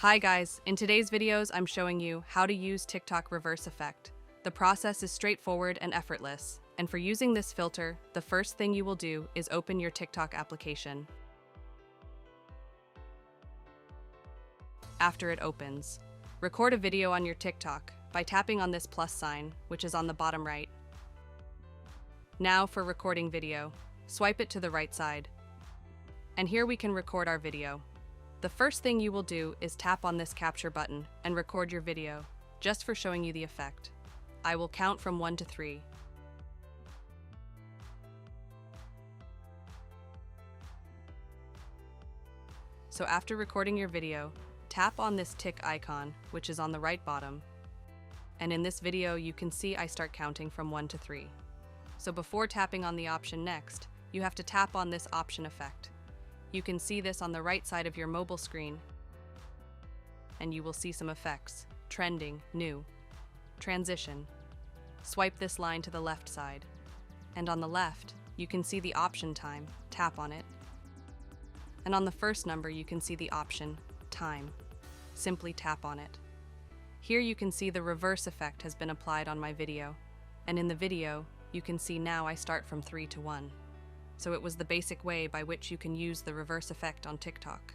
Hi guys, in today's videos I'm showing you how to use TikTok reverse effect. The process is straightforward and effortless, and for using this filter, the first thing you will do is open your TikTok application. After it opens, record a video on your TikTok by tapping on this plus sign, which is on the bottom right. Now for recording video, swipe it to the right side. And here we can record our video. The first thing you will do is tap on this capture button and record your video, just for showing you the effect. I will count from 1 to 3. So after recording your video, tap on this tick icon, which is on the right bottom. And in this video, you can see I start counting from 1 to 3. So before tapping on the option next, you have to tap on this option effect. You can see this on the right side of your mobile screen, and you will see some effects: trending, new, transition. Swipe this line to the left side, and on the left, you can see the option time. Tap on it. And on the first number, you can see the option time. Simply tap on it. Here you can see the reverse effect has been applied on my video, and in the video, you can see now I start from 3 to 1. So it was the basic way by which you can use the reverse effect on TikTok.